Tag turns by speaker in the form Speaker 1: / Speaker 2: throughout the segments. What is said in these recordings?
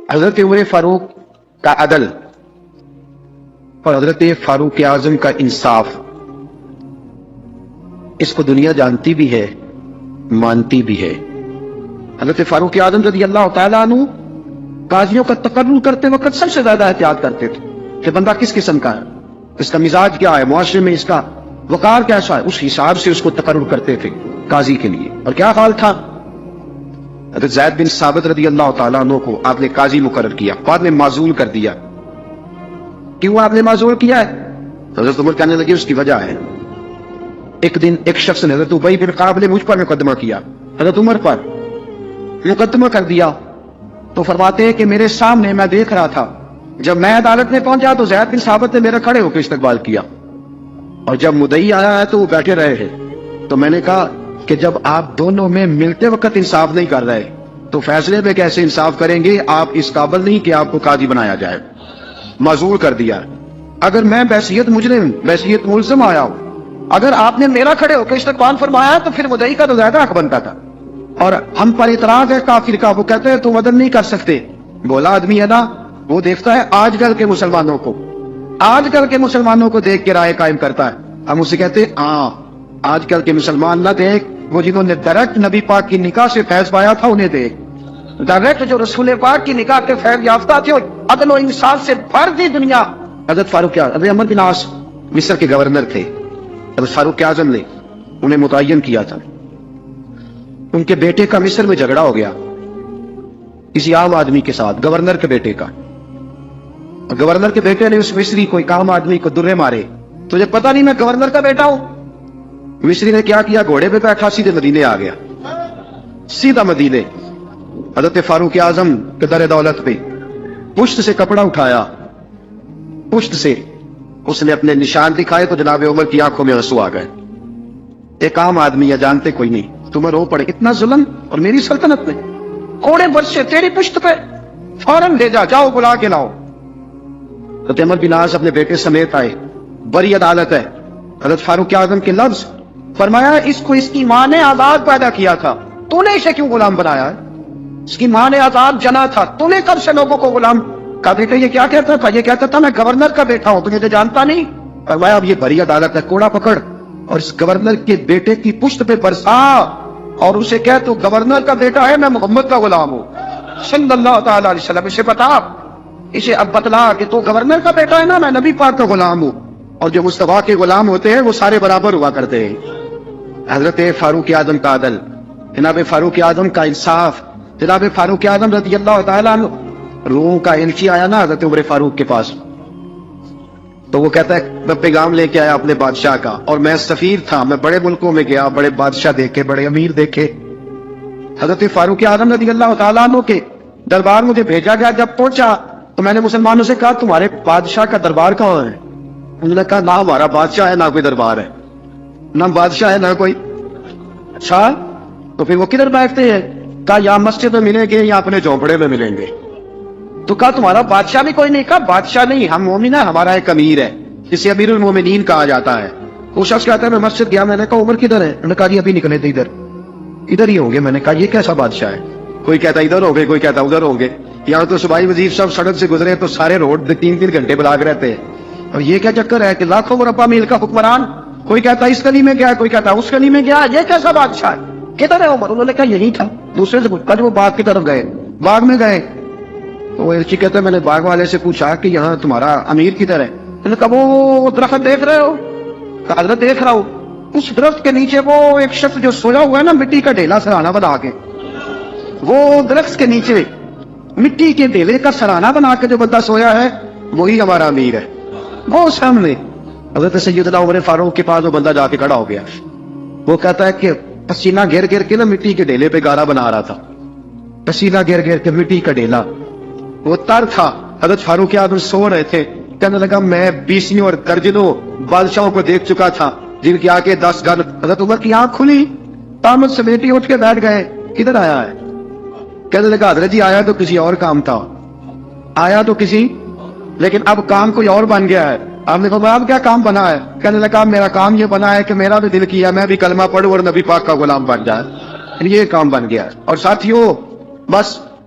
Speaker 1: حضرت عمر فاروق کا عدل اور حضرت فاروق اعظم کا انصاف، اس کو دنیا جانتی بھی ہے، مانتی بھی ہے۔ حضرت فاروق اعظم رضی اللہ تعالیٰ عنہ قاضیوں کا تقرر کرتے وقت سب سے زیادہ احتیاط کرتے تھے کہ بندہ کس قسم کا ہے، اس کا مزاج کیا ہے، معاشرے میں اس کا وقار کیسا ہے، اس حساب سے اس کو تقرر کرتے تھے قاضی کے لیے۔ اور کیا حال تھا؟ حضرت زید بن ثابت رضی اللہ تعالیٰ عنہ کو آپ نے قاضی مقرر کیا، بعد میں معزول کر دیا۔ کیوں آپ نے معزول کیا ہے؟ حضرت عمر کہنے لگے اس کی وجہ ہے، ایک دن ایک شخص نے حضرت ابی بن کعب نے مجھ پر مقدمہ کیا، حضرت عمر پر مقدمہ کر دیا، تو فرماتے ہیں کہ میرے سامنے میں دیکھ رہا تھا، جب میں عدالت میں پہنچا تو زید بن ثابت نے میرا کھڑے ہو کے استقبال کیا، اور جب مدعی آیا ہے تو وہ بیٹھے رہے ہیں۔ تو میں نے کہا کہ جب آپ دونوں میں ملتے وقت انصاف نہیں کر رہے تو فیصلے میں کیسے انصاف کریں گے؟ آپ اس قابل نہیں کہ آپ کو قاضی بنایا جائے، معزول کر دیا۔ اگر میں بحیثیت مجرم، بحیثیت ملزم آیا ہوں، اگر آپ نے میرا کھڑے ہو کے استقبال فرمایا تو پھر مدعی کا تو زیادہ حق بنتا تھا۔ اور ہم پر اعتراض ہے کافر کا، وہ کہتے ہیں تم عدل نہیں کر سکتے۔ بولا آدمی ہے نا، وہ دیکھتا ہے آج کل کے مسلمانوں کو، آج کل کے مسلمانوں کو دیکھ کے رائے قائم کرتا ہے۔ ہم اسے کہتے ہیں ہاں آج کل کے مسلمان نہ دیکھ، وہ جنہوں نے ڈائریکٹ نبی پاک کی نکاح سے فیض پایا تھا انہیں دیکھ، ڈائریکٹ جو رسول پاک کی نکاح کے فیض یافتہ تھے، عدل و انصاف سے بھر دی دنیا۔ حضرت فاروق اعظم، حضرت عمر بن عاص مصر کے گورنر تھے، حضرت فاروق اعظم نے انہیں متعین کیا تھا۔ ان کے بیٹے کا مصر میں جھگڑا ہو گیا کسی عام آدمی کے ساتھ، گورنر کے بیٹے کا۔ گورنر کے بیٹے نے اس مصری کو، ایک عام آدمی کو درے مارے، تجھے پتہ نہیں میں گورنر کا بیٹا ہوں؟ مصری نے کیا کیا؟ گھوڑے پہ بیٹھا سیدھے مدینے آ گیا، سیدھا مدینے۔ حضرت فاروق اعظم کے در دولت پہ پشت سے کپڑا اٹھایا، پشت سے اس نے اپنے نشان دکھائے تو جناب عمر کی آنکھوں میں آنسو آ گئے۔ ایک عام آدمی ہے، جانتے کوئی نہیں، تمہیں رو پڑے اتنا ظلم، اور میری سلطنت میں کوڑے برسے تیری پشت پہ، فوراً لے جاؤ بلا کے لاؤ۔ حضرت عمر بن عاص اپنے بیٹے سمیت آئے، بڑی عدالت ہے۔ حضرت فاروق اعظم کے لفظ، فرمایا اس کو اس کی ماں نے آزاد پیدا کیا تھا، تو نے اسے کیوں غلام بنایا ہے؟ اس کی ماں نے آزاد جنا تھا، تو نے کب سے لوگوں کو غلام کا؟ بیٹا یہ کیا کہتا تھا؟ یہ کہتا تھا میں گورنر کا بیٹا ہوں، تجھے تو جانتا نہیں۔ فرمایا اب یہ بڑی عدالت ہے، کوڑا پکڑ اور اس گورنر کے بیٹے کی پشت پہ برسا، اور اسے کہہ تو گورنر کا بیٹا ہے، میں محمد کا غلام ہوں صلی اللہ تعالی علیہ وسلم۔ اسے بتا، اسے اب بتلا کہ تو گورنر کا بیٹا ہے نا، میں نبی پاک کا غلام ہوں، اور جو مصطفیٰ کے غلام ہوتے ہیں وہ سارے برابر ہوا کرتے ہیں۔ حضرت فاروق اعظم کا عدل، جناب فاروق اعظم کا انصاف، جناب فاروق اعظم رضی اللہ تعالیٰ عنہ۔ روم کا انچی آیا نا حضرت عمر فاروق کے پاس، تو وہ کہتا ہے میں پیغام لے کے آیا اپنے بادشاہ کا، اور میں سفیر تھا، میں بڑے ملکوں میں گیا، بڑے بادشاہ دیکھے، بڑے امیر دیکھے۔ حضرت فاروق اعظم رضی اللہ تعالیٰ عنہ کے دربار مجھے بھیجا گیا، جب پہنچا تو میں نے مسلمانوں سے کہا تمہارے بادشاہ کا دربار کہاں ہے؟ انہوں نے کہا نہ ہمارا بادشاہ ہے نہ کوئی دربار ہے، نہ بادشاہ ہے نہ کوئی۔ اچھا تو پھر وہ کدھر بیٹھتے ہیں؟ کہا یا مسجد میں ملیں گے یا اپنے جھونپڑے میں ملیں گے۔ تو کہا تمہارا بادشاہ بھی کوئی نہیں؟ کہا بادشاہ نہیں، ہم مومن ہیں، ہمارا ایک امیر ہے جسے امیر المومنین کہا جاتا ہے۔ وہ شخص کہتا ہے میں مسجد گیا، میں نے کہا عمر کدھر ہے؟ انہوں نے کہا جی ابھی نکلے تھے ادھر ہی ہوں گے۔ میں نے کہا یہ کیسا بادشاہ ہے؟ کوئی کہتا ادھر ہوں گے، کوئی کہتا ادھر ہوں گے۔ یہاں تو صوبائی وزیر صاحب سڑک سے گزرے تو سارے روڈ 3 گھنٹے بلاک رہتے ہیں، اور یہ کیا چکر ہے کہ لاکھوں مربع میل کا حکمران، کوئی کہتا اس گلی میں گیا، کوئی کہتا اس گلی میں گیا، یہ کیسا بادشاہ ہے؟ کدھر ہے عمر؟ انہوں نے کہا یہی تھا۔ دوسرے سے پوچھا وہ باغ کی طرف گئے، باغ میں گئے تو وہ ارچی کہتے میں نے باغ والے سے پوچھا کہ یہاں تمہارا امیر کدھر ہے؟ انہوں نے کہا وہ درخت دیکھ رہے ہو؟ کہا حضرت دیکھ رہا ہوں۔ اس درخت کے نیچے وہ ایک شخص جو سویا ہوا ہے نا، مٹی کا ڈھیلا سرہانا بنا کے، وہ درخت کے نیچے مٹی کے ڈھیلے کا سرہانا بنا کے جو بندہ سویا ہے وہی ہمارا امیر ہے۔ وہ سامنے حضرت سیدنا عمر فاروق کے پاس وہ بندہ جا کے کھڑا ہو گیا، وہ کہتا ہے کہ پسینہ گر گر کے نا مٹی کے ڈھیلے پہ گارا بنا رہا تھا، پسینہ گر گر کے مٹی کا ڈھیلا، وہ تر تھا۔ حضرت فاروق اعظم سو رہے تھے، کہنے لگا میں 20 اور درجنوں بادشاہوں کو دیکھ چکا تھا جن کی آنکھیں 10 گن۔ حضرت عمر کی آنکھ کھلی، تامت سے بیٹی اٹھ کے بیٹھ گئے، کدھر آیا ہے؟ کہنے لگا حضرت جی آیا تو کسی اور کام تھا، آیا تو کسی، لیکن اب کام کوئی اور بن گیا ہے۔ آپ نے کہا اب کیا کام بنا ہے؟ کہنے لگا میرا کام یہ بنا ہے کہ میرا بھی دل کیا میں بھی کلمہ پڑھوں اور نبی پاک کا غلام بن جائے، یہ کام بن گیا ہے۔ اور ساتھیوں بس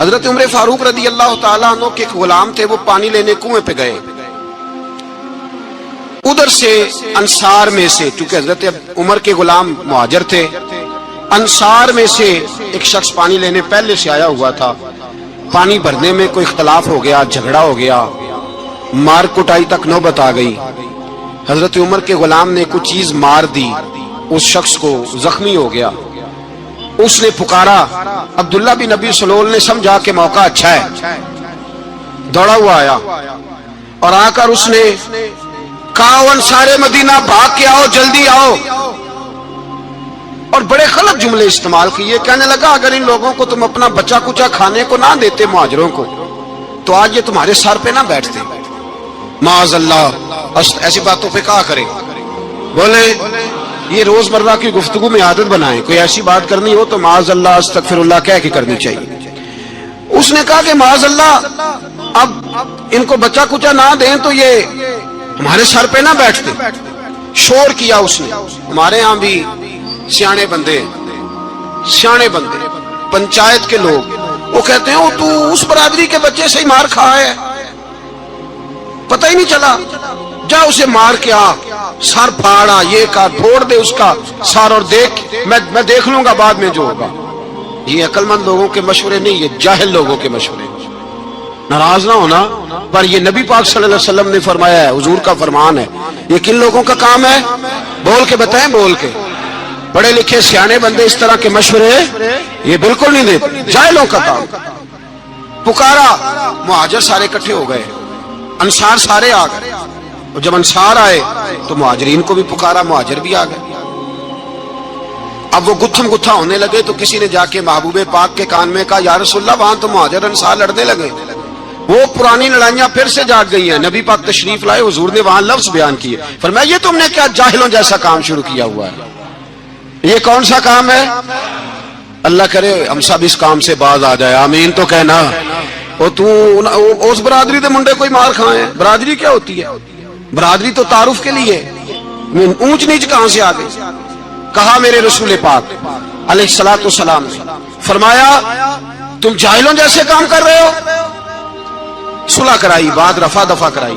Speaker 2: حضرت عمر فاروق رضی اللہ تعالیٰ عنہ کے ایک غلام تھے، وہ پانی لینے کنویں پہ گئے، ادھر سے انصار میں سے، چونکہ حضرت عمر کے غلام مہاجر تھے، انصار میں سے ایک شخص پانی لینے پہلے سے آیا ہوا تھا، پانی بھرنے میں کوئی اختلاف ہو گیا، جھگڑا ہو گیا، مار کٹائی تک نوبت آ گئی، حضرت عمر کے غلام نے کچھ چیز مار دی، اس شخص کو زخمی ہو گیا، اس نے پکارا، عبداللہ بن ابی سلول نے سمجھا کہ موقع اچھا ہے، دوڑا ہوا آیا اور آ کر اس نے کہا انصار مدینہ بھاگ کے آؤ، جلدی آؤ، اور بڑے غلط جملے استعمال کیے، کہنے لگا اگر ان لوگوں کو تم اپنا بچا کچا کھانے کو نہ دیتے مہاجروں کو تو آج یہ تمہارے سر پہ نہ بیٹھتے، معاذ اللہ ایسی باتوں پہ کہا کرے، بولے یہ روزمرہ کی گفتگو میں عادت بنائیں، کوئی ایسی بات کرنی ہو تو معاذ اللہ استغفر اللہ کہہ کے کرنی چاہیے۔ اس نے کہا کہ معاذ اللہ اب ان کو بچا کچا نہ دیں تو یہ ہمارے سر پہ نہ بیٹھتے، شور کیا اس نے۔ ہمارے ہاں بھی سیانے بندے پنچایت کے لوگ وہ کہتے ہیں تو اس برادری کے بچے سے ہی مار کھا ہے، پتہ ہی نہیں چلا، جا اسے مار کے آ، سر پھاڑا، یہ کر، پھوڑ دے اس کا سر اور دیکھ میں دیکھ لوں گا بعد میں جو ہوگا۔ یہ عقل مند لوگوں کے مشورے نہیں، یہ جاہل لوگوں کے مشورے۔ ناراض نہ ہونا، پر یہ نبی پاک صلی اللہ علیہ وسلم نے فرمایا ہے، حضور کا فرمان ہے، یہ کن لوگوں کا کام ہے؟ بول کے بتائیں، بول کے۔ پڑھے لکھے سیانے بندے اس طرح کے مشورے یہ بالکل نہیں دیتے، جاہلوں کا کام۔ پکارا، مہاجر سارے اکٹھے ہو گئے، انصار سارے آ گئے، اور جب انصار آئے تو مہاجرین کو بھی پکارا، مہاجر بھی آ گئے۔ اب وہ گتھم گتھا ہونے لگے تو کسی نے جا کے محبوب پاک کے کان میں کہا، یا رسول اللہ وہاں تو مہاجر انصار لڑنے لگے، وہ پرانی لڑائیاں پھر سے جاگ گئی ہیں۔ نبی پاک تشریف لائے، حضور نے وہاں لفظ بیان کیے، فرمایا یہ تم نے کیا جاہلوں جیسا کام شروع کیا ہوا ہے، یہ کون سا کام ہے؟ اللہ کرے ہم سب اس کام سے باز آ جائے، آمین تو کہنا۔ اور تو اس برادری دے منڈے کوئی مار کھائے، برادری کیا ہوتی ہے؟ برادری تو تعارف کے لیے، اونچ نیچ کہاں سے آ گئی؟ کہا میرے رسول پاک علیہ الصلوۃ والسلام نے، فرمایا تم جاہلوں جیسے کام کر رہے ہو۔ صلح کرائی، بات رفع دفع کرائی،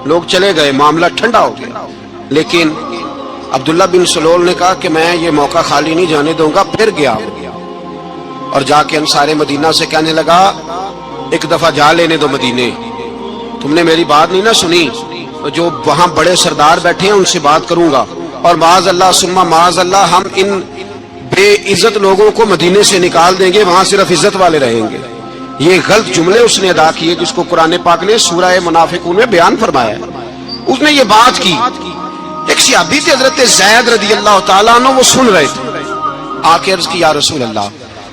Speaker 2: لوگ چلے گئے، معاملہ ٹھنڈا ہو گیا۔ لیکن عبداللہ بن سلول نے کہا کہ میں یہ موقع خالی نہیں جانے دوں گا، پھر گیا اور جا کے انصار مدینہ سے کہنے لگا ایک دفعہ جا لینے دو مدینے، تم نے میری بات نہیں نہ سنی، جو وہاں بڑے سردار بیٹھے ہیں ان سے بات کروں گا، اور معاذ اللہ ثم معاذ اللہ ہم ان بے عزت لوگوں کو مدینے سے نکال دیں گے، وہاں صرف عزت والے رہیں گے۔ یہ غلط جملے اس نے ادا کیے جس کو قرآن پاک نے سورہ منافقون میں بیان فرمایا ہے۔ اس نے یہ بات کی، ایک صحابی تھے حضرت زید رضی اللہ تعالیٰ عنہ، وہ سن رہے تھے، آ کے عرض کی یا رسول اللہ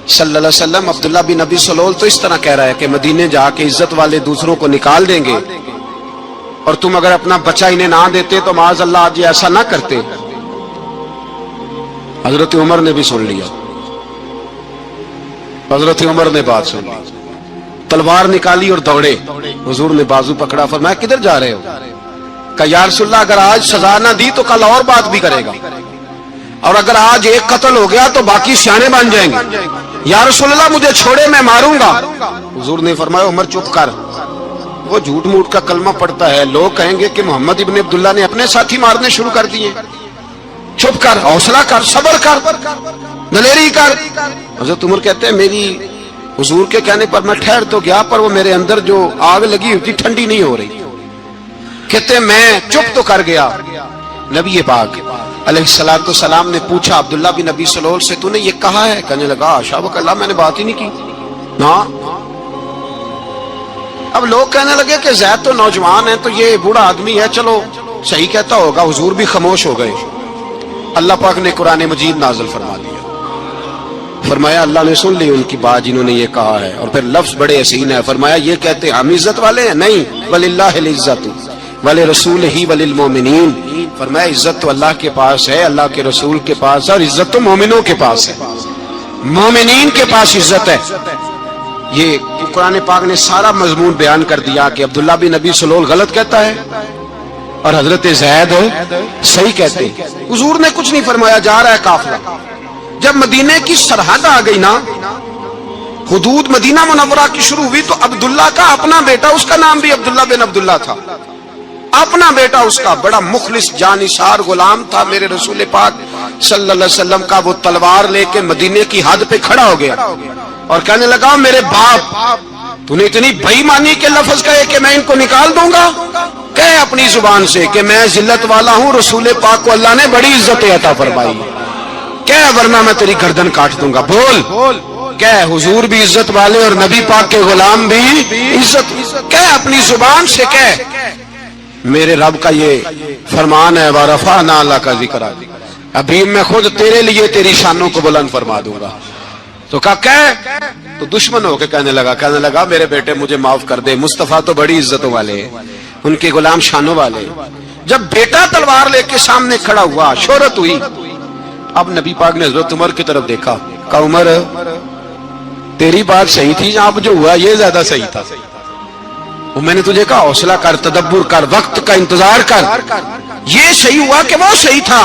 Speaker 2: صلی اللہ علیہ وسلم، عبداللہ بن ابی سلول تو اس طرح کہہ رہا ہے کہ مدینے جا کے عزت والے دوسروں کو نکال دیں گے، اور تم اگر اپنا بچہ انہیں نہ دیتے تو معاذ اللہ آج ایسا نہ کرتے۔ حضرت عمر نے بھی سن لیا، حضرت عمر نے بات سن لی، تلوار نکالی اور دوڑے، حضور نے بازو پکڑا، فرمایا کدھر جا رہے ہو؟ کہ یا رسول اللہ اگر آج سزا نہ دی تو کل اور بات بھی کرے گا، اور اگر آج ایک قتل ہو گیا تو باقی سیانے بن جائیں گے، یا رسول اللہ مجھے چھوڑے میں ماروں گا۔ حضور نے فرمایا عمر چپ کر، وہ جھوٹ موٹ کا کلمہ پڑتا ہے، لوگ کہیں گے کہ محمد ابن عبداللہ نے اپنے ساتھی مارنے شروع کر دیے، چپ کر، حوصلہ کر، صبر کر، دلیری کر۔ حضرت عمر کہتے ہیں میری حضور کے کہنے پر میں ٹھہر تو گیا، پر وہ میرے اندر جو آگ لگی ہوئی تھی ٹھنڈی نہیں ہو رہی، کہتے ہیں میں چپ تو کر گیا۔ نبی پاک علیہ الصلوۃ والسلام نے پوچھا عبداللہ بن ابی سلول سے تو نے یہ کہا ہے؟ کہنے لگا حاشا وک اللہ میں نے بات ہی نہیں کی نا۔ اب لوگ کہنے لگے کہ زید تو نوجوان ہے تو یہ بوڑھا آدمی ہے، چلو صحیح کہتا ہوگا، حضور بھی خاموش ہو گئے۔ اللہ پاک نے قرآن مجید نازل فرما دیا، فرمایا اللہ نے سن لی ان کی بات جنہوں نے یہ کہا ہے، اور پھر لفظ بڑے حسین ہے، فرمایا یہ کہتے ہم عزت والے ہیں؟ نہیں، وللہ العزت ولرسولہ وللمؤمنین، فرمایا عزت تو اللہ کے پاس ہے، اللہ کے رسول کے پاس ہے، اور عزت تو مومنوں کے پاس ہے، مومنین کے پاس عزت ہے۔ یہ قرآن پاک نے سارا مضمون بیان کر دیا کہ عبداللہ بن ابی سلول غلط کہتا ہے اور حضرت زید صحیح کہتے ہیں۔ حضور نے کچھ نہیں فرمایا، جا رہا ہے قافلہ۔ جب مدینے کی سرحد آ گئی نا حدود مدینہ منورہ کی شروع ہوئی تو عبداللہ کا اپنا بیٹا، اس کا نام بھی عبداللہ بن عبداللہ تھا، اپنا بیٹا اس کا بڑا مخلص جانثار غلام تھا میرے رسول پاک صلی اللہ علیہ وسلم کا، وہ تلوار لے کے مدینے کی حد پہ کھڑا ہو گیا اور کہنے لگا میرے باپ تو نے اتنی بے ایمانی کے لفظ کہے کہ میں ان کو نکال دوں گا، کہے اپنی زبان سے کہ میں ذلت والا ہوں، رسول پاک کو اللہ نے بڑی عزت عطا فرمائی، کہے ورنہ میں تیری گردن کاٹ دوں گا، بول کہے حضور بھی عزت والے اور نبی پاک کے غلام بھی عزت، کہے اپنی زبان سے کہے میرے رب کا یہ فرمان ہے وَرَفَعْنَا لَكَ ذِكْرَكَ، ابھی میں خود تیرے لیے تیری شانوں کو بلند فرما دوں گا۔ تو کہا کہ تو دشمن ہو کے کہنے لگا میرے بیٹے مجھے معاف کر دے، مصطفیٰ تو بڑی عزتوں والے ہیں، ان کے غلام شانوں والے۔ جب بیٹا تلوار لے کے سامنے کھڑا ہوا، شہرت ہوئی، اب نبی پاک نے حضرت عمر کی طرف دیکھا، کہا عمر تیری بات صحیح تھی، اب جو ہوا یہ زیادہ صحیح تھا، وہ میں نے تجھے کہا حوصلہ کر، تدبر کر، وقت کا انتظار کر، یہ صحیح ہوا کہ وہ صحیح تھا۔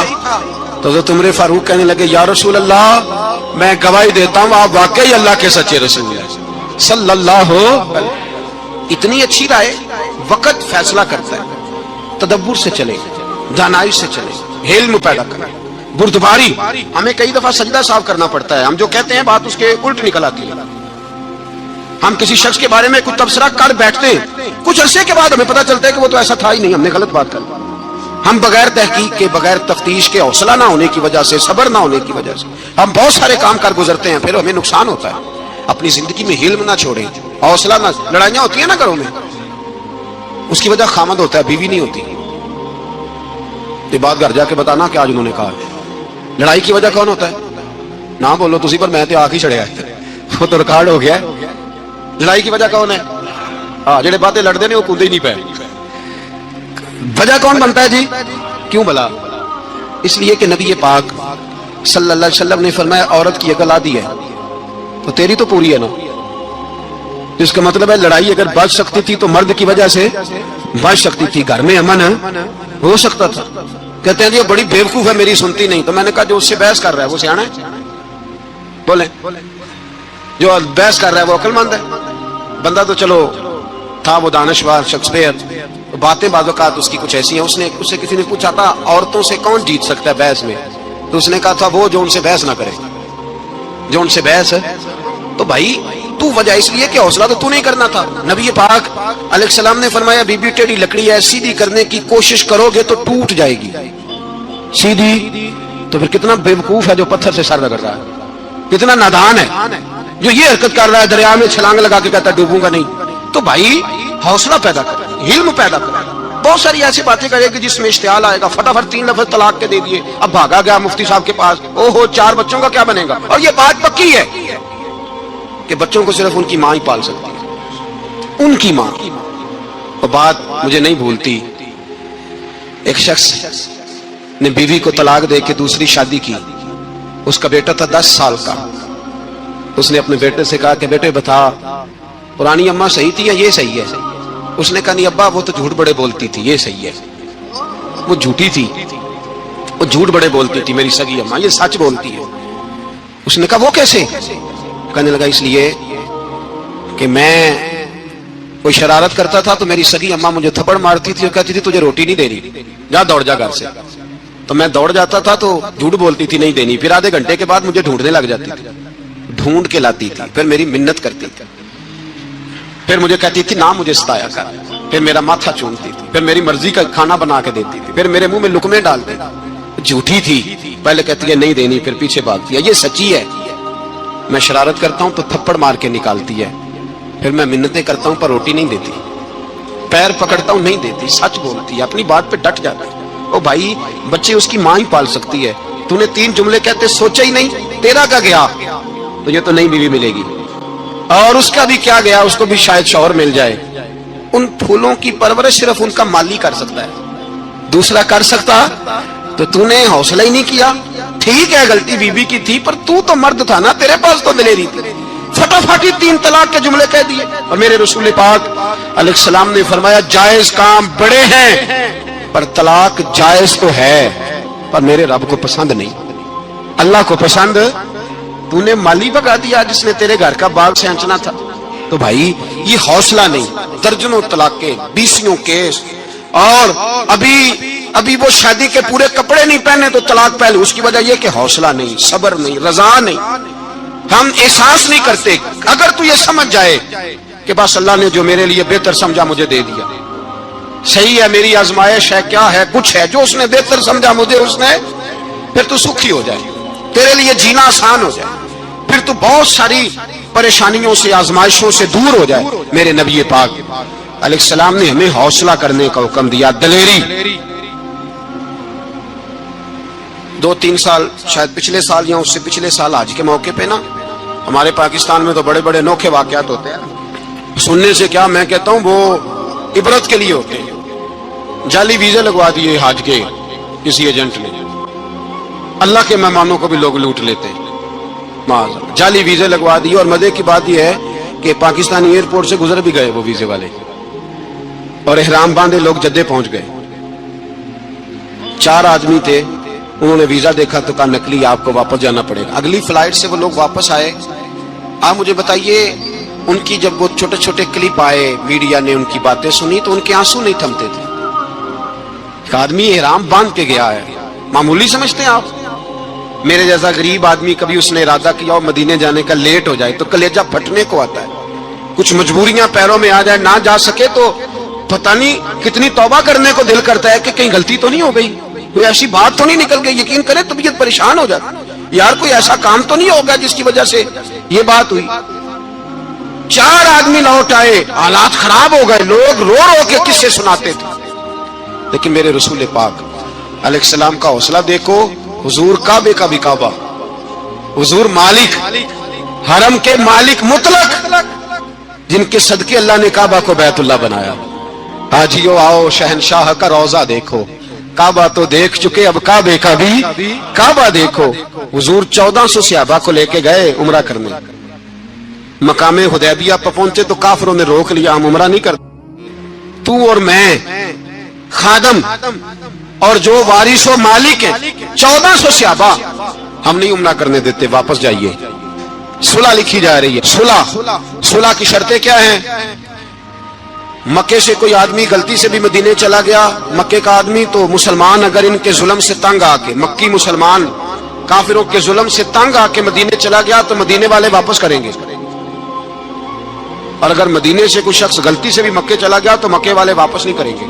Speaker 2: تو حضرت عمر فاروق کہنے لگے یا رسول اللہ میں گواہی دیتا ہوں آپ واقعی اللہ کے سچے رسول ہیں صلی اللہ علیہ۔ اتنی اچھی رائے، وقت فیصلہ کرتا ہے، تدبر سے چلے، دانائی سے چلے، علم پیدا کرے، بردباری۔ ہمیں کئی دفعہ سجدہ صاف کرنا پڑتا ہے، ہم جو کہتے ہیں بات اس کے الٹ نکل آتی ہے، ہم کسی شخص کے بارے میں کچھ تبصرہ کر بیٹھتے ہیں، کچھ عرصے کے بعد ہمیں پتہ چلتا ہے کہ وہ تو ایسا تھا ہی نہیں، ہم نے غلط بات کر لی۔ ہم بغیر تحقیق کے، بغیر تفتیش کے، حوصلہ نہ ہونے کی وجہ سے، صبر نہ ہونے کی وجہ سے ہم بہت سارے کام کر گزرتے ہیں، پھر ہمیں نقصان ہوتا ہے۔ اپنی زندگی میں علم نہ چھوڑیں، حوصلہ نہ، لڑائیاں ہوتی ہیں نا گھروں میں، اس کی وجہ خامد ہوتا ہے، بیوی نہیں ہوتی۔ یہ بات گھر جا کے بتانا کہ آج انہوں نے کہا لڑائی کی وجہ کون ہوتا ہے، نہ بولو تسی پر میں تے آ کے چڑھیا ہے، وہ تو ریکارڈ ہو گیا ہے۔ لڑائی کی وجہ کون ہے؟ ہاں جڑے باتیں لڑتے ہیں وہ کودے ہی نہیں پے۔ وجہ کون بنتا ہے جی؟ کیوں بلا؟ اس لیے کہ نبی پاک صلی اللہ علیہ وسلم نے فرمایا عورت کی عقل آدھی ہے تو تیری تو پوری ہے نا، اس کا مطلب ہے لڑائی اگر بچ سکتی تھی تو مرد کی وجہ سے بچ سکتی تھی، گھر میں امن ہو سکتا تھا۔ کہتے ہیں جی بڑی بیوقوف ہے میری سنتی نہیں، تو میں نے کہا جو اس سے بحث کر رہا ہے وہ سیانا ہے، بولیں جو بحث کر رہا ہے وہ عقل مند ہے۔ بندہ تو چلو تھا وہ دانشور شیکسپیئر، باتیں بعض اوقات اس کی کچھ ایسی ہیں، اس سے کسی نے پوچھا تھا عورتوں سے کون جیت سکتا ہے بحث میں، تو اس نے کہا تھا وہ جو ان سے بحث نہ کرے، جو ان سے بحث ہے۔ تو بھائی تو وجہ اس لیے کہ حوصلہ تو نہیں کرنا تھا۔ نبی پاک علیہ السلام نے فرمایا بی بی ٹیڑھی لکڑی ہے، سیدھی کرنے کی کوشش کرو گے تو ٹوٹ جائے گی، سیدھی تو پھر کتنا بیوقوف ہے جو پتھر سے سر رگڑ رہا ہے، کتنا نادان ہے جو یہ حرکت کر رہا ہے، دریا میں چھلانگ لگا کے کہتا ہے ڈوبوں گا نہیں۔ تو بھائی حوصلہ پیدا کرے، علم پیدا کرے، بہت ساری ایسی باتیں کرے کہ جس میں اشتعال آئے گا، فٹافٹ 3 لفظ طلاق کے دے دیے، اب بھاگا گیا مفتی صاحب کے پاس، او ہو 4 بچوں کا کیا بنے گا۔ اور یہ بات پکی ہے کہ بچوں کو صرف ان کی ماں ہی پال سکتی ہے، ان کی ماں۔ اور بات مجھے نہیں بھولتی، ایک شخص نے بیوی کو طلاق دے کے دوسری شادی کی، اس کا بیٹا تھا 10 سال کا، اس نے اپنے بیٹے سے کہا کہ بیٹے بتا پرانی اماں صحیح تھی یا یہ صحیح ہے؟ اس نے کہا نہیں ابا وہ تو جھوٹ بڑے بولتی تھی، یہ صحیح ہے، وہ جھوٹی تھی، وہ جھوٹ بڑے بولتی تھی میری سگی اماں، یہ سچ بولتی ہے۔ اس نے کہا وہ کیسے؟ کہنے لگا اس لیے کہ میں کوئی شرارت کرتا تھا تو میری سگی اماں مجھے تھپڑ مارتی تھی اور کہتی تھی تجھے روٹی نہیں دینی، جا دوڑ جا گھر سے، تو میں دوڑ جاتا تھا تو جھوٹ بولتی تھی نہیں دینی، پھر آدھے گھنٹے کے بعد مجھے ڈھونڈنے لگ جاتی تھی، ڈھونڈ کے لاتی تھی، پھر میری منت کرتی تھی، پھر مجھے کہتی تھی نہ مجھے ستایا کر، پھر میرا ماتھا چومتی تھی، پھر میری مرضی کا کھانا بنا کے دیتی تھی، پھر میرے منہ میں لقمے ڈالتی تھی، جھوٹی تھی، پہلے کہتی ہے نہیں دینی پھر پیچھے بھاگتی ہے، یہ سچی ہے، میں شرارت کرتا ہوں تو تھپڑ مار کے نکالتی ہے، پھر میں منتیں کرتا ہوں پر روٹی نہیں دیتی، پیر پکڑتا ہوں نہیں دیتی، سچ بولتی ہے، اپنی بات پہ ڈٹ جاتی ہے۔ او بھائی بچے اس کی ماں ہی پال سکتی ہے، تو نے 3 جملے کہتے سوچا ہی نہیں، تیرا کا گیا تو یہ تو نئی بیوی ملے گی، اور اس کا بھی کیا گیا، اس کو بھی شاید شوہر مل جائے۔ ان پھولوں کی پرورش صرف ان کا مالی کر سکتا ہے، دوسرا کر سکتا تو نے حوصلہ ہی نہیں کیا۔ ٹھیک ہے غلطی بیوی کی تھی پر تو مرد تھا نا، تیرے پاس تو دلیری تھی، فٹافٹ 3 طلاق کے جملے کہہ دیے۔ اور میرے رسول پاک علیہ السلام نے فرمایا جائز کام بڑے ہیں پر طلاق جائز تو ہے پر میرے رب کو پسند نہیں، اللہ کو پسند تو نے مالی بگا دیا جس نے تیرے گھر کا باغ سینچنا تھا. تو بھائی یہ حوصلہ نہیں, درجنوں طلاقیں, 20 کیس, اور ابھی وہ شادی کے پورے کپڑے نہیں پہنے تو طلاق پہلے. اس کی وجہ یہ کہ حوصلہ نہیں, صبر نہیں, رضا نہیں, ہم احساس نہیں کرتے. اگر تو یہ سمجھ جائے کہ بس اللہ نے جو میرے لیے بہتر سمجھا مجھے دے دیا, صحیح ہے, میری آزمائش ہے, کیا ہے, کچھ ہے جو اس نے بہتر سمجھا مجھے اس نے, پھر تو سکھی ہو جائے, تیرے لیے جینا آسان ہو جائے, پھر تو بہت ساری پریشانیوں سے, آزمائشوں سے دور ہو جائے. میرے نبی پاک علیہ السلام نے ہمیں حوصلہ کرنے کا حکم دیا, دلیری. 2-3 سال شاید پچھلے سال یا اس سے پچھلے سال حج کے موقع پہ نا, ہمارے پاکستان میں تو بڑے بڑے انوکھے واقعات ہوتے ہیں. سننے سے کیا, میں کہتا ہوں وہ عبرت کے لیے ہوتے ہیں. جعلی ویزے لگوا دیے حج کے کسی ایجنٹ نے, اللہ کے مہمانوں کو بھی لوگ لوٹ لیتے ہیں. جعلی ویزے لگوا دیے, اور مزے کی بات یہ ہے کہ پاکستانی ایئرپورٹ سے گزر بھی گئے وہ ویزے والے, اور احرام باندھے لوگ جدے پہنچ گئے. 4 آدمی تھے, انہوں نے ویزا دیکھا تو کہا نکلی, آپ کو واپس جانا پڑے گا. اگلی فلائٹ سے وہ لوگ واپس آئے. آپ مجھے بتائیے, ان کی جب وہ چھوٹے چھوٹے کلپ آئے, میڈیا نے ان کی باتیں سنی تو ان کے آنسو نہیں تھمتے تھے. ایک آدمی احرام باندھ کے گیا ہے, معمولی سمجھتے ہیں آپ؟ میرے جیسا غریب آدمی کبھی اس نے ارادہ کیا اور مدینے جانے کا لیٹ ہو جائے تو کلیجہ پھٹنے کو آتا ہے. کچھ مجبوریاں پیروں میں آ جائے, نہ جا سکے تو پتہ نہیں کتنی توبہ کرنے کو دل کرتا ہے کہ کہیں غلطی تو نہیں ہو گئی, کوئی ایسی بات تو نہیں نکل گئی. یقین کرے طبیعت پریشان ہو جاتی, یار کوئی ایسا کام تو نہیں ہوگا جس کی وجہ سے یہ بات ہوئی. 4 آدمی لوٹ آئے, حالات خراب ہو گئے, لوگ رو رو کے قصے سناتے تھے. لیکن میرے رسول پاک علیہ السلام کا حوصلہ دیکھو. حضور کعبے کا بھی کعبہ, حضور مالک, حرم کے مالک مطلق, جن کے صدقے اللہ نے کعبہ کو بیت اللہ بنایا. حاجیو آؤ شہنشاہ کا روضہ دیکھو, کعبہ تو دیکھ چکے اب کعبے کا بھی کعبہ دیکھو. حضور 1400 صحابہ کو لے کے گئے عمرہ کرنے. مقام حدیبیہ پر پہنچے تو کافروں نے روک لیا, ہم عمرہ نہیں کرتے. تو اور میں خادم اور جو وارث و مالک ہیں 1400 صحابہ, ہم نہیں عمرہ کرنے دیتے, واپس جائیے. صلح لکھی جا رہی ہے. صلح کی شرطیں کیا ہیں؟ مکے سے کوئی آدمی غلطی سے بھی مدینے چلا گیا, مکے کا آدمی, تو مسلمان اگر ان کے ظلم سے تنگ آ کے, مکی مسلمان کافروں کے ظلم سے تنگ آ کے مدینے چلا گیا تو مدینے والے واپس کریں گے. اور اگر مدینے سے کوئی شخص غلطی سے بھی مکے چلا گیا تو مکے والے واپس نہیں کریں گے.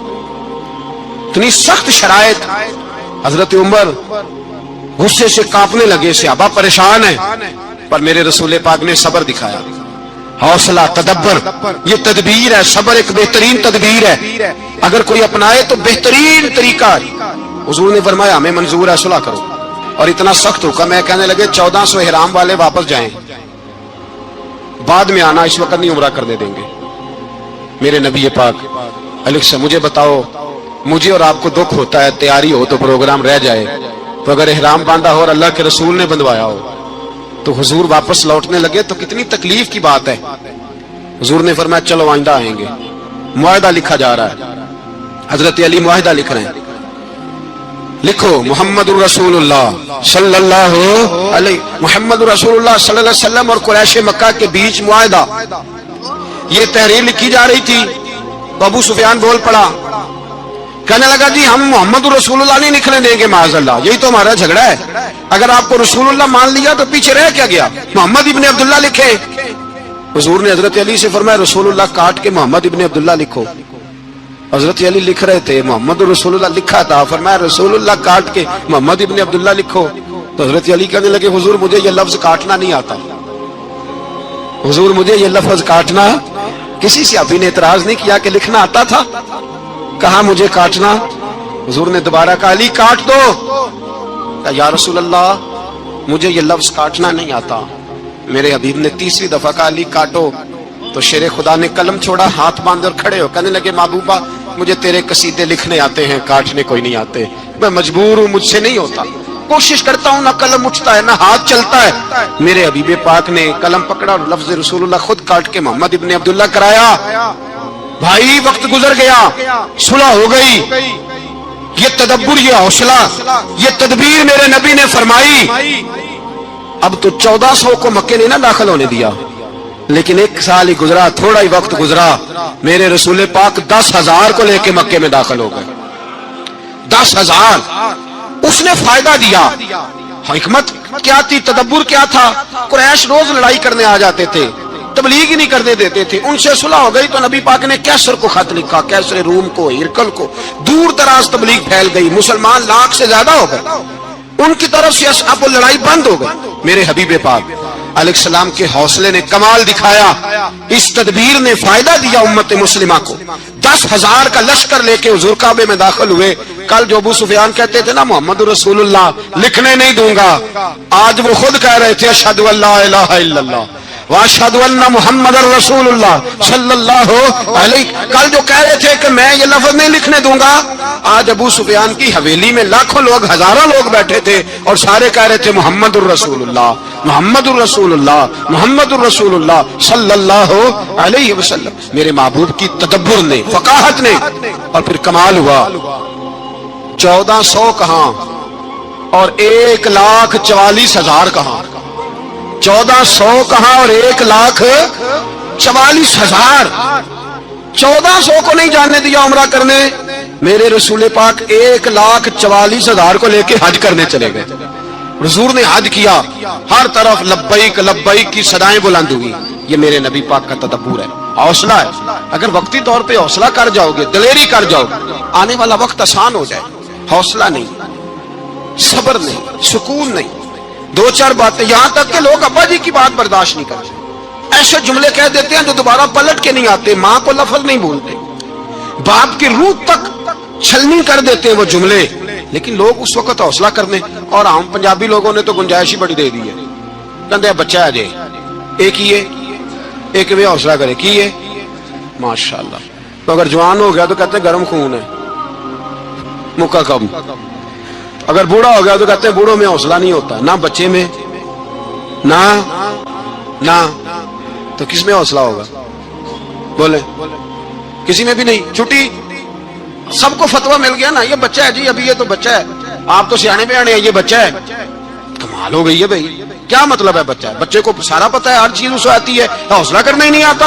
Speaker 2: اتنی سخت شرائط. حضرت عمر غصے سے کانپنے لگے, صحابہ پریشان ہیں, پر میرے رسول پاک نے صبر دکھایا, حوصلہ, تدبر. یہ تدبیر ہے, صبر ایک بہترین تدبیر ہے, اگر کوئی اپنائے تو بہترین طریقہ ہے. حضور نے فرمایا ہمیں منظور ہے, صلح کرو. اور اتنا سخت حکم ہے, کہنے لگے 1400 احرام والے واپس جائیں, بعد میں آنا, اس وقت نہیں عمرہ کرنے دیں گے. میرے نبی پاک علیہ السلام, مجھے بتاؤ, مجھے اور آپ کو دکھ ہوتا ہے تیاری ہو تو پروگرام رہ جائے, تو اگر احرام باندھا ہو اور اللہ کے رسول نے بندھوایا ہو تو حضور واپس لوٹنے لگے تو کتنی تکلیف کی بات ہے. حضور نے فرمایا چلو آئندہ آئیں گے. معاہدہ لکھا جا رہا ہے, حضرت علی معاہدہ لکھ رہے ہیں. لکھو محمد الرسول اللہ صلی اللہ علیہ, محمد الرسول اللہ صلی اللہ علیہ وسلم اور قریش مکہ کے بیچ معاہدہ. یہ تحریر لکھی جا رہی تھی تو ابو سفیان بول پڑا, کہنے لگا جی ہم محمد رسول اللہ نہیں لکھنے دیں گے معاذ اللہ, یہی تو ہمارا جھگڑا ہے. اگر آپ کو رسول اللہ مان لیا تو پیچھے رہ کیا گیا, محمد ابن عبداللہ لکھے. حضور نے حضرت علی سے فرمایا رسول اللہ کاٹ کے محمد ابن عبداللہ لکھو. حضرت علی لکھ رہے تھے, محمد رسول اللہ لکھا تھا, فرمایا رسول اللہ کاٹ کے محمد ابن عبداللہ لکھو. تو حضرت علی کہنے لگے حضور مجھے یہ لفظ کاٹنا نہیں آتا, حضور مجھے یہ لفظ کاٹنا. کسی صحابی نے اعتراض نہیں کیا کہ لکھنا آتا تھا, کہا مجھے کاٹنا. حضور نے دوبارہ کہا علی کاٹ دو. کہا یا رسول اللہ مجھے یہ لفظ کاٹنا نہیں آتا. میرے حبیب نے تیسری دفعہ کہا علی کاٹو. تو شیر خدا نے قلم چھوڑا, ہاتھ باندھے اور کھڑے ہو کہنے لگے محبوبہ مجھے تیرے قصیدے لکھنے آتے ہیں, کاٹنے کوئی نہیں آتے. میں مجبور ہوں, مجھ سے نہیں ہوتا, کوشش کرتا ہوں, نہ قلم اٹھتا ہے نہ ہاتھ چلتا ہے. میرے حبیب پاک نے قلم پکڑا اور لفظ رسول اللہ خود کاٹ کے محمد ابن عبداللہ کرایا. بھائی وقت گزر گیا, صلح ہو گئی. یہ تدبر, یہ حوصلہ, یہ تدبیر میرے نبی نے فرمائی. اب تو 1400 کو مکے نے نہ داخل ہونے دیا، لیکن 1 سال ہی گزرا، تھوڑا ہی وقت گزرا، میرے رسول پاک 10,000 کو لے کے مکے میں داخل ہو گئے۔ 10,000 اس نے فائدہ دیا۔ حکمت کیا تھی، تدبر کیا تھا؟ قریش روز لڑائی کرنے آ جاتے تھے، تبلیغ ہی نہیں کرنے دیتے تھے، ان سے صلح ہو گئی تو نبی پاک نے کیسر کو خط لکھا، کیسر روم کو، ہرکل کو، دور دراز تبلیغ پھیل گئی، مسلمان 100,000 سے زیادہ ہو گئے، ان کی طرف سے اب لڑائی بند ہو گئی۔ میرے حبیب پاک علیہ السلام کے حوصلے نے کمال دکھایا، اس تدبیر نے فائدہ دیا امت مسلمہ کو۔ 10,000 کا لشکر لے کے حضور کعبے میں داخل ہوئے۔ کل جو ابو سفیان کہتے تھے نا محمد رسول اللہ لکھنے نہیں دوں گا، آج وہ خود کہہ رہے تھے اشہد ان لا الہ الا اللہ واشہد ان محمد رسول اللہ صلی اللہ علیہ۔ کل جو کہہ رہے تھے کہ میں یہ لفظ نہیں لکھنے دوں گا، آج ابو سفیان کی حویلی میں لاکھوں لوگ، ہزاروں لوگ بیٹھے تھے اور سارے کہہ رہے تھے محمد الرسول اللہ محمد الرسول اللہ محمد الرسول اللہ صلی اللہ علیہ وسلم۔ میرے محبوب کی تدبر نے، فقاہت نے، اور پھر کمال ہوا۔ 1400 کہاں اور 1,44,000 کہاں، 1400 کہاں اور 1,44,000۔ 1400 کو نہیں جانے دیا عمرہ کرنے، میرے رسول پاک 1,44,000 کو لے کے حج کرنے چلے گئے۔ حضور نے حج کیا، ہر طرف لبیک لبیک کی صدائیں بلند ہوئی۔ یہ میرے نبی پاک کا تدبر ہے، حوصلہ ہے۔ اگر وقتی طور پہ حوصلہ کر جاؤ گے، دلیری کر جاؤ گے، آنے والا وقت آسان ہو جائے۔ حوصلہ نہیں، صبر نہیں، سکون نہیں، 2-4 باتیں، یہاں تک کہ لوگ ابا جی کی بات برداشت نہیں کرتے، ایسے جملے کہہ دیتے ہیں جو دوبارہ پلٹ کے نہیں آتے، ماں کو لفظ نہیں بولتے، باپ کی روح تک چھلنی کر دیتے ہیں وہ جملے، لیکن لوگ اس وقت حوصلہ کرنے، اور ہم پنجابی لوگوں نے تو گنجائش ہی بڑی دے دی ہے، کہتے ہیں بچہ ہے جی ایک ہی ہے، ایک بھی حوصلہ کرے کی ہے ماشاءاللہ۔ تو اگر جوان ہو گیا تو کہتے ہیں گرم خون ہے، مکہ کم۔ اگر بوڑھا ہو گیا تو کہتے ہیں بوڑھوں میں حوصلہ نہیں ہوتا، نہ بچے میں نہ تو کس میں حوصلہ ہوگا؟ بولے کسی میں بھی نہیں۔ چھٹی سب کو فتویٰ مل گیا نا، یہ بچہ ہے جی، ابھی یہ تو بچہ ہے، آپ تو سیانے بیانے ہیں، یہ بچہ ہے۔ کمال ہو گئی ہے بھائی، کیا مطلب ہے بچہ ہے؟ بچے کو سارا پتہ ہے، ہر چیز اسے آتی ہے، حوصلہ کرنا ہی نہیں آتا،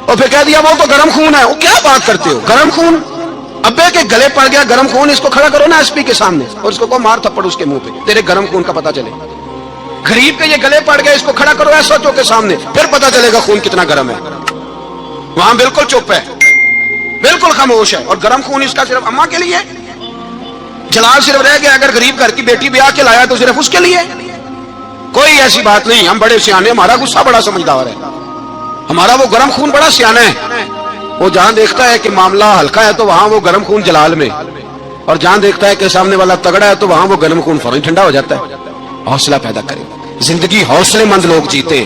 Speaker 2: اور پھر کہہ دیا وہ تو گرم خون ہے۔ وہ کیا بات کرتے ہو، گرم خون؟ ابے کے گلے پڑ گیا گرم خون، اس کو کھڑا کرو نا ایس پی کے سامنے اور اس کو مار تھپڑ اس کے منہ پہ، تیرے گرم خون کا پتہ چلے۔ غریب کے یہ گلے پڑ گئے، اس کو کھڑا کرو ایس او کے سامنے، پھر پتہ چلے گا خون کتنا گرم ہے۔ وہاں بالکل چپ ہے، بالکل خاموش ہے، اور گرم خون اس کا صرف اماں کے لیے، جلال صرف رہ گیا اگر غریب گھر کی بیٹی بیاہ کے لایا تو صرف اس کے لیے، کوئی ایسی بات نہیں۔ ہم بڑے سیانے، ہمارا غصہ بڑا سمجھدار ہے، ہمارا وہ گرم خون بڑا سیانا ہے، وہ جہاں دیکھتا ہے کہ معاملہ ہلکا ہے تو وہاں وہ گرم خون جلال میں، اور جہاں دیکھتا ہے کہ سامنے والا تگڑا ہے تو وہاں وہ گرم خون فوراً ٹھنڈا ہو جاتا ہے۔ حوصلہ پیدا کریں، زندگی حوصلے مند لوگ جیتے،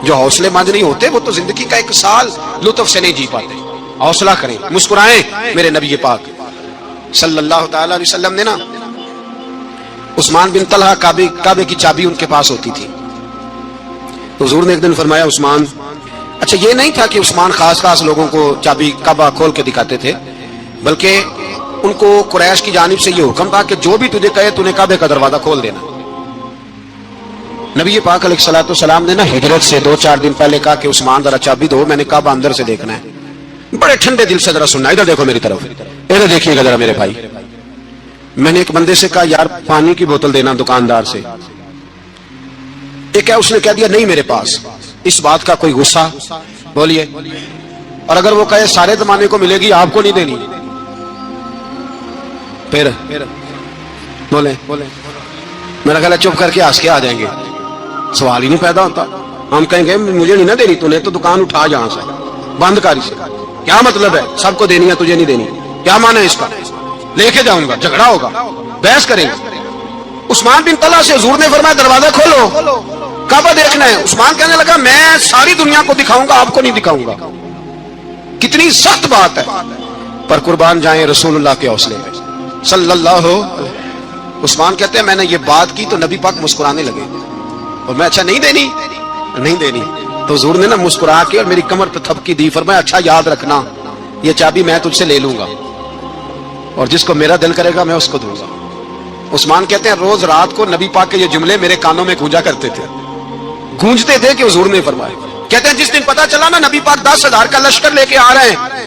Speaker 2: جو حوصلے مند نہیں ہوتے وہ تو زندگی کا 1 سال لطف سے نہیں جی پاتے۔ حوصلہ کریں، مسکرائیں۔ میرے نبی پاک صلی اللہ تعالی علیہ وسلم نے نا عثمان بن طلحہ، کعبے کی چابی ان کے پاس ہوتی تھی، حضور نے ایک دن فرمایا عثمان، اچھا یہ نہیں تھا کہ عثمان خاص لوگوں کو چابی کعبہ کھول کے دکھاتے تھے، بلکہ ان کو قریش کی جانب سے یہ حکم تھا کہ جو بھی تجھے کہے تو نے کعبے کا دروازہ کھول دینا۔ نبی پاک علیہ الصلوۃ والسلام نے نا ہجرت سے 2-4 دن پہلے کہا کہ عثمان ذرا چابی دو، میں نے کعبہ اندر سے دیکھنا ہے۔ بڑے ٹھنڈے دل سے ذرا سننا، ادھر دیکھو میری طرف، ادھر دیکھیے گا ذرا میرے بھائی۔ میں نے ایک بندے سے کہا یار پانی کی بوتل دینا دکاندار سے، ایک ہے اس نے کہہ دیا نہیں میرے پاس۔ اس بات کا کوئی غصہ؟ بولیے۔ اور اگر وہ کہے سارے زمانے کو ملے گی آپ کو نہیں دینی، پھر بولے میرا خیال ہے چپ کر کے ہنس کے آ جائیں گے، سوال ہی نہیں پیدا ہوتا۔ ہم کہیں گے مجھے نہیں نہ دینی، تو نے تو دکان اٹھا جہاں سے، بند کاری سے، کیا مطلب ہے سب کو دینی ہے تجھے نہیں دینی، کیا معنی ہے اس کا؟ لے کے جاؤں گا، جھگڑا ہوگا، بحث کریں گے۔ عثمان بن طلحہ سے حضور نے فرمایا دروازہ کھولو، کعبہ دیکھنا ہے۔ عثمان کہنے لگا میں ساری دنیا کو دکھاؤں گا، آپ کو نہیں دکھاؤں گا۔ کتنی سخت بات ہے، پر قربان جائیں رسول اللہ کے حوصلے میں صلی اللہ علیہ۔ عثمان کہتے ہیں میں نے یہ بات کی تو نبی پاک مسکرانے لگے، اور میں اچھا نہیں دینی تو حضور نے نا مسکرا کے اور میری کمر پہ تھپکی دی، فرمایا اچھا یاد رکھنا یہ چابی میں تجھ سے لے لوں گا، اور جس کو میرا دل کرے گا میں اس کو دوں گا۔ عثمان کہتے ہیں روز رات کو نبی پاک کے یہ جملے میرے کانوں میں گونجا کرتے تھے، گونجتے تھے کہ حضور نے فرمایا. کہتے ہیں جس دن پتا چلا نا نبی پاک 10,000 کا لشکر لے کے آ رہے ہیں،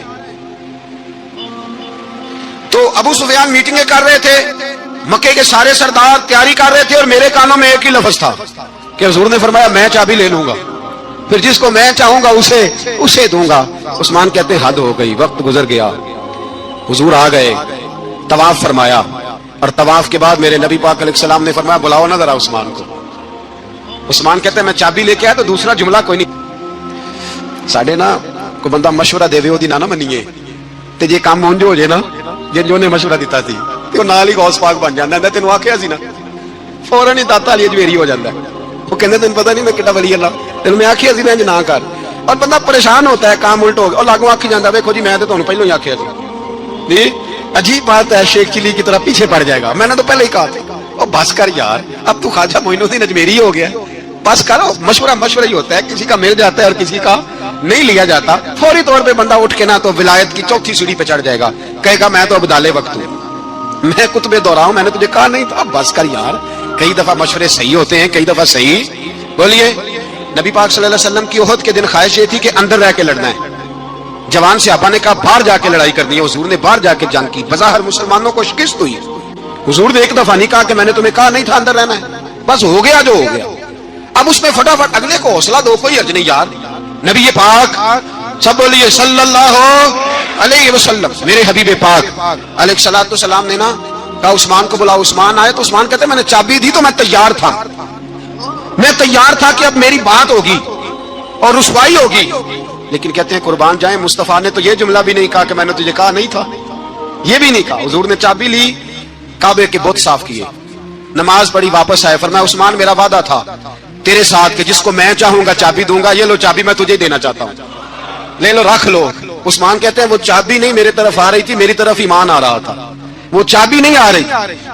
Speaker 2: تو ابو سفیان میٹنگیں کر رہے تھے، مکے کے سارے سردار تیاری کر رہے تھے، اور میرے کانوں میں ایک ہی لفظ تھا کہ حضور نے فرمایا میں چابی لے لوں گا، پھر جس کو میں چاہوں گا اسے دوں گا. عثمان کہتے ہیں حد ہو گئی، وقت گزر گیا. حضور آ گئے، طواف فرمایا، اور طواف کے بعد میرے نبی پاک علیہ السلام نے فرمایا بلاؤ نہ ذرا عثمان کو. عثمان کہتے ہیں میں چابی لے کے آیا تو دوسرا جملہ کوئی نہیں. ساڈے نا کو بندہ مشورہ دے وہ نہ منیے تے جے کام ہون جو ہو جائے نا جن جو نے مشورہ دیتا سی تے وہ نال ہی غوث پاک بن جاندا ہے. تینوں آکھیا سی نا فوراً ہی داتا علی اجمیری ہو جاندا ہے. وہ کہندے تینوں پتہ نہیں میں کڈا ولی اللہ، تینوں میں آکھیا سی میں انج نہ کر، اور بندہ پریشان ہوتا ہے کام الٹ ہو گیا اور لاگوں آکھی جاندا ویکھو جی میں تے تانوں پہلو ہی آکھیا سی. جی عجیب بات ہے، شیخ چلی کی طرح پیچھے پڑ جائے گا. میں نے تو پہلے ہی کہا تھا او بس کر یار، اب تو خواجہ معین الدین اجمیری ہو گیا، بس کرو. مشورہ ہی ہوتا ہے، کسی کا مل جاتا ہے اور کسی کا نہیں لیا جاتا. فوری طور پہ بندہ اٹھ کے نہ تو ولایت کی چوتھی سیڑھی پہ چڑھ جائے گا، کہے گا میں تو اب ڈالے وقت ہوں، میں کتبے دورہ ہوں، میں نے تجھے کہا نہیں تھا. بس کر یار، کئی دفعہ مشورے صحیح ہوتے ہیں، کئی دفعہ صحیح. بولیے نبی پاک صلی اللہ علیہ وسلم کی احد کے دن خواہش یہ تھی کہ اندر رہ کے لڑنا ہے. جوان صحابہ نے کہا باہر جا کے لڑائی کرنی ہے، حضور نے باہر جا کے جنگ کی. بظاہر مسلمانوں کو شکست ہوئی، حضور نے ایک دفعہ نہیں کہا کہ میں نے تمہیں کہا نہیں تھا اندر رہنا ہے، بس ہو گیا جو ہو گیا. اب اس میں فٹافٹ اگلے کو حوصلہ دو، کوئی حرج نہیں یار. نبی پاک سب بولیے صلی اللہ علیہ وسلم، میرے حبیب پاک علیہ الصلوۃ والسلام نے نا کہا عثمان کو بلاؤ. عثمان آئے تو عثمان کہتے ہیں میں نے چابی دی تو میں تیار تھا کہ اب میری بات ہوگی اور رسوائی ہوگی. لیکن کہتے ہیں قربان جائیں مصطفیٰ نے تو یہ جملہ بھی نہیں کہا کہ میں نے تجھے کہا نہیں تھا، یہ بھی نہیں کہا. حضور نے چابی لی، کعبے کے بت صاف کیے، نماز پڑھی، واپس آئے. فرمایا عثمان میرا وعدہ تھا تیرے ساتھ کہ جس کو میں چاہوں گا چابی دوں گا، یہ لو چابی میں تجھے دینا چاہتا ہوں، لے لو رکھ لو. عثمان کہتے ہیں وہ چابی نہیں میرے طرف آ رہی تھی، میری طرف ایمان آ رہا تھا. وہ چابی نہیں آ رہی،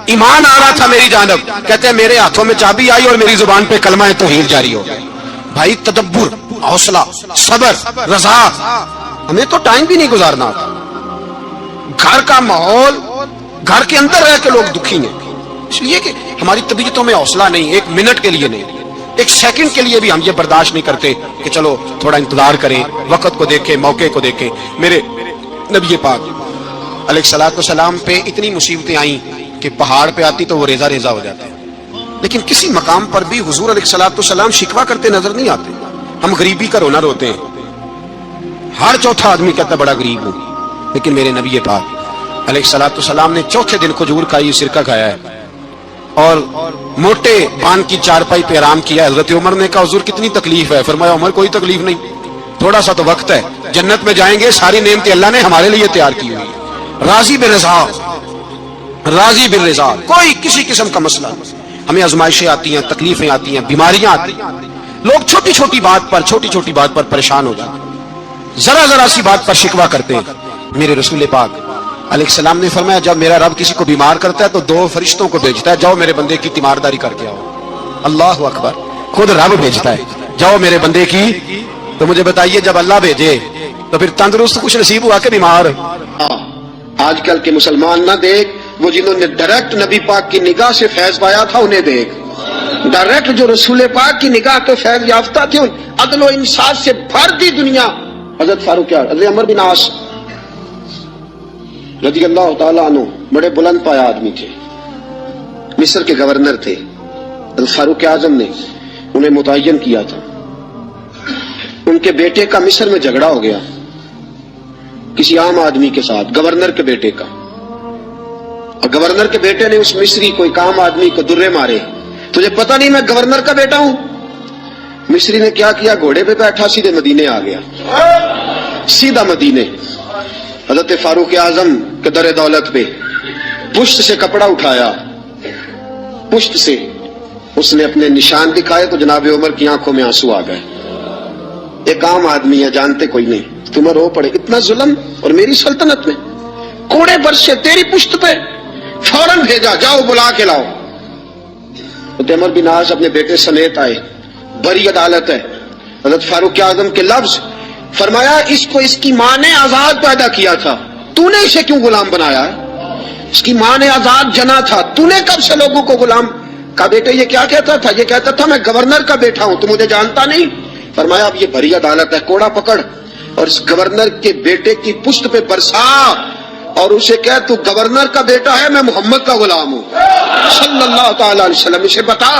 Speaker 2: ایمان آ رہا تھا میری جانب. کہتے ہیں میرے ہاتھوں میں چابی آئی اور میری زبان پہ کلمہ توحید جاری ہو گیا. بھائی تدبر، حوصلہ، صبر، رضا. ہمیں تو ٹائم بھی نہیں گزارنا. گھر کا ماحول، گھر کے اندر رہ کے لوگ دکھی ہیں، اس لیے کہ ہماری طبیعتوں میں حوصلہ نہیں، ایک منٹ کے لیے نہیں، ایک سیکنڈ کے لیے بھی ہم یہ برداشت نہیں کرتے کہ چلو تھوڑا انتظار کریں، وقت کو دیکھیں، موقع کو دیکھیں. میرے نبی پاک علیہ الصلوۃ والسلام پہ اتنی مصیبتیں آئیں کہ پہاڑ پہ آتی تو وہ ریزہ ریزہ ہو جاتے ہیں، لیکن کسی مقام پر بھی حضور علیہ الصلوۃ والسلام شکوہ کرتے نظر نہیں آتے. ہم غریبی کا رونا روتے ہیں، ہر چوتھا آدمی کہتا بڑا غریب ہوں، لیکن میرے نبی پاک علیہ الصلوۃ والسلام نے چوتھے دن کھجور کھائی، سرکہ کھایا ہے اور موٹے بان کی چارپائی پہ آرام کیا. حضرت عمر نے کہا حضور کتنی تکلیف ہے؟ فرمایا عمر کوئی تکلیف نہیں، تھوڑا سا تو وقت ہے، جنت میں جائیں گے، ساری نعمتیں اللہ نے ہمارے لیے تیار کی ہوئی. راضی بالرضا، کوئی کسی قسم کا مسئلہ. ہمیں آزمائشیں آتی ہیں، تکلیفیں آتی ہیں، بیماریاں آتی ہیں، لوگ چھوٹی چھوٹی بات پر پریشان ہو جاتے ہیں، ذرا سی بات پر شکوہ کرتے ہیں. میرے رسول پاک علیہ السلام نے فرمایا جب میرا رب کسی کو بیمار کرتا ہے تو 2 فرشتوں کو بھیجتا ہے، جاؤ میرے بندے کی تیمارداری کر کے آؤ. اللہ اکبر، خود رب بھیجتا ہے، جاؤ میرے بندے کی. تو مجھے بتائیے جب اللہ بھیجے تو پھر تندرست کچھ نصیب ہوا کہ بیمار؟
Speaker 1: آج کل کے مسلمان نہ دیکھ، وہ جنہوں نے ڈائریکٹ نبی پاک کی نگاہ سے فیض پایا تھا انہیں دیکھ. ڈائریکٹ جو رسول پاک کی نگاہ تو فیض یافتہ تھے، عدل و انصاف سے بھر دی دنیا. حضرت فاروق حضرت عمر بن عاص رضی اللہ تعالیٰ عنہ بڑے بلند پایا آدمی تھے، مصر کے گورنر تھے. حضرت فاروق اعظم نے انہیں متعین کیا تھا. ان کے بیٹے کا مصر میں جھگڑا ہو گیا کسی عام آدمی کے ساتھ، گورنر کے بیٹے کا. اور گورنر کے بیٹے نے اس مصری کوئی عام آدمی کو درے مارے. تجھے پتہ نہیں میں گورنر کا بیٹا ہوں؟ مصری نے کیا کیا، گھوڑے پہ بیٹھا سیدھے مدینے آ گیا، سیدھا مدینے. حضرت فاروق اعظم کے در دولت پہ پشت سے کپڑا اٹھایا، پشت سے اس نے اپنے نشان دکھائے تو جناب عمر کی آنکھوں میں آنسو آ گئے. ایک عام آدمی ہے، جانتے کوئی نہیں، تمہیں رو پڑے اتنا ظلم، اور میری سلطنت میں کوڑے برسے تیری پشت پہ. فوراً بھیجا جاؤ بلا کے لاؤ. حضرت عمر بن عاص اپنے بیٹے سمیت آئے، بڑی عدالت ہے. حضرت فاروق اعظم کے لفظ، فرمایا اس کو اس کی ماں نے آزاد پیدا کیا تھا، تو نے اسے کیوں غلام بنایا ہے؟
Speaker 2: اس کی ماں نے آزاد جنا تھا، تو نے کب سے لوگوں کو غلام کا بیٹے یہ کیا کہتا تھا؟ یہ کہتا تھا میں گورنر کا بیٹا ہوں، تو مجھے جانتا نہیں؟ فرمایا اب یہ بڑی عدالت ہے، کوڑا پکڑ اور اس گورنر کے بیٹے کی پشت پہ برسا اور اسے کہہ تو گورنر کا بیٹا ہے، میں محمد کا غلام ہوں صلی اللہ تعالی علیہ وسلم۔ اسے بتا،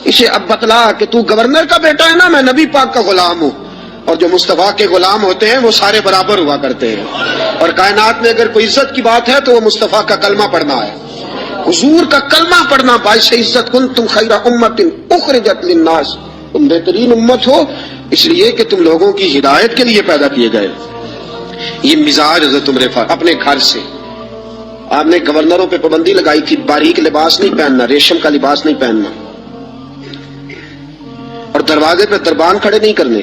Speaker 2: اسے اب بتلا کہ تو گورنر کا بیٹا ہے نا، میں نبی پاک کا غلام ہوں، اور جو مصطفیٰ کے غلام ہوتے ہیں وہ سارے برابر ہوا کرتے ہیں، اور کائنات میں اگر کوئی عزت کی بات ہے تو وہ مصطفیٰ کا کلمہ پڑھنا ہے، حضور کا کلمہ پڑھنا باعث عزت۔ کنتم خیر امت اخرجت للناس، تم بہترین امت ہو اس لیے کہ تم لوگوں کی ہدایت کے لیے پیدا کیے گئے۔ یہ مزاج حضرت عمر فاروق اپنے گھر سے، آپ نے گورنروں پہ پابندی لگائی تھی باریک لباس نہیں پہننا، ریشم کا لباس نہیں پہننا، اور دروازے پہ دربان کھڑے نہیں کرنے،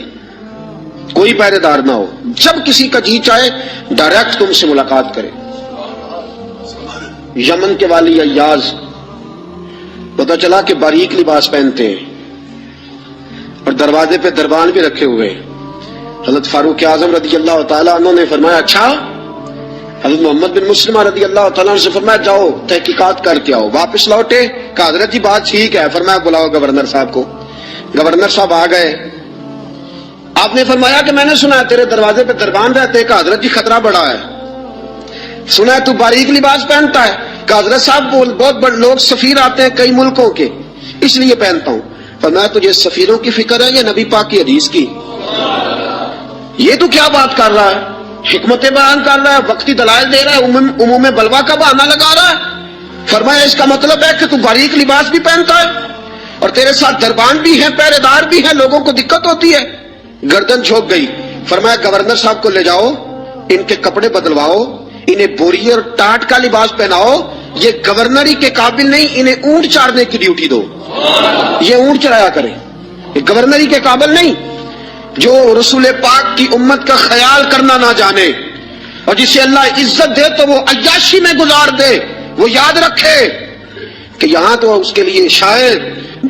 Speaker 2: کوئی پہرے دار نہ ہو، جب کسی کا جی چاہے ڈائریکٹ تم سے ملاقات کرے۔ یمن کے والی ایاز پتہ چلا کہ باریک لباس پہنتے ہیں اور دروازے پہ دربان بھی رکھے ہوئے، حضرت فاروق اعظم رضی اللہ تعالیٰ عنہ نے فرمایا اچھا؟ حضرت محمد بن مسلمہ رضی اللہ تعالیٰ عنہ سے فرمایا جاؤ تحقیقات کر کے آؤ۔ واپس لوٹے، کہا حضرت جی بات ٹھیک ہے، فرمایا بلاؤ گورنر صاحب کو۔ گورنر صاحب آ گئے، آپ نے فرمایا کہ میں نے سنا ہے تیرے دروازے پہ دربان رہتے، کہا حضرت جی خطرہ بڑا ہے، سنا ہے تو باریک لباس پہنتا ہے، کہا حضرت صاحب بہت بڑے لوگ سفیر آتے ہیں کئی ملکوں کے اس لیے پہنتا ہوں۔ فرمایا تجھے سفیروں کی فکر ہے یا نبی پاک کی حدیث کی؟ یہ تو کیا بات کر رہا ہے، حکمتیں بیان کر رہا ہے، وقتی دلائل دے رہا ہے، عموم بلوا کا بہانہ لگا رہا ہے۔ فرمایا اس کا مطلب ہے کہ تو باریک لباس بھی پہنتا ہے اور تیرے ساتھ دربان بھی ہیں، پہرے دار بھی ہیں، لوگوں کو دقت ہوتی ہے۔ گردن جھوک گئی۔ فرمایا گورنر صاحب کو لے جاؤ، ان کے کپڑے بدلواؤ، انہیں بوری اور ٹاٹ کا لباس پہناؤ، یہ گورنری کے قابل نہیں، انہیں اونٹ چارنے کی ڈیوٹی دو، یہ اونٹ چرایا کرے، یہ گورنری کے قابل نہیں۔ جو رسول پاک کی امت کا خیال کرنا نہ جانے اور جسے اللہ عزت دے تو وہ عیاشی میں گزار دے، وہ یاد رکھے کہ یہاں تو اس کے لیے شاید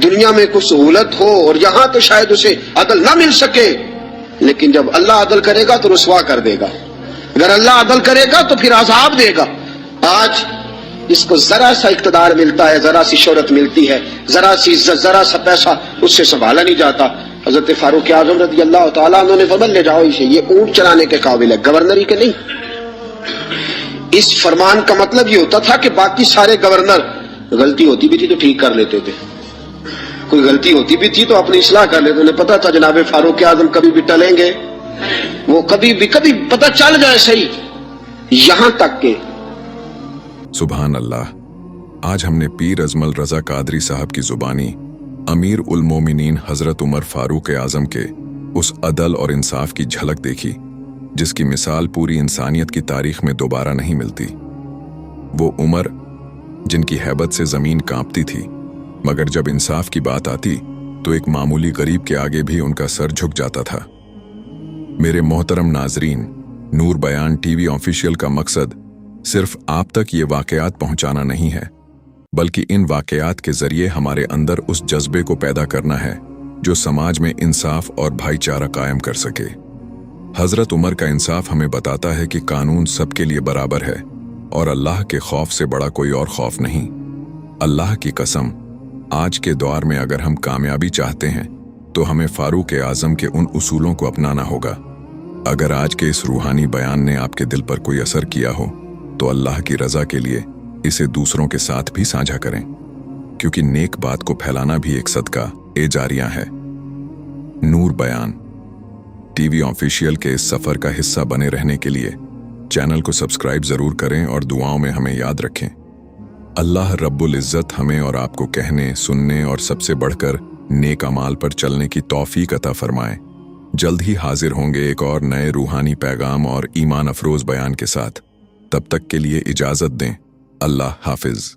Speaker 2: دنیا میں کچھ سہولت ہو اور یہاں تو شاید اسے عدل نہ مل سکے، لیکن جب اللہ عدل کرے گا تو رسوا کر دے گا، اگر اللہ عدل کرے گا تو پھر عذاب دے گا۔ آج اس کو ذرا سا اقتدار ملتا ہے، ذرا سی شہرت ملتی ہے، ذرا سی عزت، ذرا سا پیسہ، اس سے سنبھالا نہیں جاتا۔ حضرت فاروق اعظم رضی اللہ تعالیٰ عنہ نے فرمایا لے جاؤ اسے، یہ اونٹ چلانے کے قابل ہے، گورنری کے نہیں۔ اس فرمان کا مطلب یہ ہوتا تھا کہ باقی سارے گورنر غلطی ہوتی بھی تھی تو ٹھیک کر لیتے تھے، کوئی غلطی ہوتی بھی تھی تو اپنی اصلاح کر لیتے، انہیں پتا تھا جناب فاروق اعظم کبھی بھی ٹلیں گے، وہ کبھی پتہ چل جائے صحیح، یہاں تک کہ
Speaker 3: سبحان اللہ۔ آج ہم نے پیر ازمل رضا قادری صاحب کی زبانی امیر المومنین حضرت عمر فاروق اعظم کے اس عدل اور انصاف کی جھلک دیکھی جس کی مثال پوری انسانیت کی تاریخ میں دوبارہ نہیں ملتی۔ وہ عمر جن کی ہیبت سے زمین کانپتی تھی، مگر جب انصاف کی بات آتی تو ایک معمولی غریب کے آگے بھی ان کا سر جھک جاتا تھا۔ میرے محترم ناظرین، نور بیان ٹی وی آفیشیل کا مقصد صرف آپ تک یہ واقعات پہنچانا نہیں ہے، بلکہ ان واقعات کے ذریعے ہمارے اندر اس جذبے کو پیدا کرنا ہے جو سماج میں انصاف اور بھائی چارہ قائم کر سکے۔ حضرت عمر کا انصاف ہمیں بتاتا ہے کہ قانون سب کے لیے برابر ہے اور اللہ کے خوف سے بڑا کوئی اور خوف نہیں۔ اللہ کی قسم، آج کے دور میں اگر ہم کامیابی چاہتے ہیں تو ہمیں فاروق اعظم کے ان اصولوں کو اپنانا ہوگا۔ اگر آج کے اس روحانی بیان نے آپ کے دل پر کوئی اثر کیا ہو تو اللہ کی رضا کے لیے اسے دوسروں کے ساتھ بھی ساجھا کریں، کیونکہ نیک بات کو پھیلانا بھی ایک صدقہ جاریہ ہے۔ نور بیان ٹی وی آفیشیل کے اس سفر کا حصہ بنے رہنے کے لیے چینل کو سبسکرائب ضرور کریں اور دعاؤں میں ہمیں یاد رکھیں۔ اللہ رب العزت ہمیں اور آپ کو کہنے، سننے اور سب سے بڑھ کر نیک اعمال پر چلنے کی توفیق عطا فرمائے۔ جلد ہی حاضر ہوں گے ایک اور نئے روحانی پیغام اور ایمان افروز بیان کے ساتھ۔ تب تک کے لیے اجازت دیں۔ اللہ حافظ۔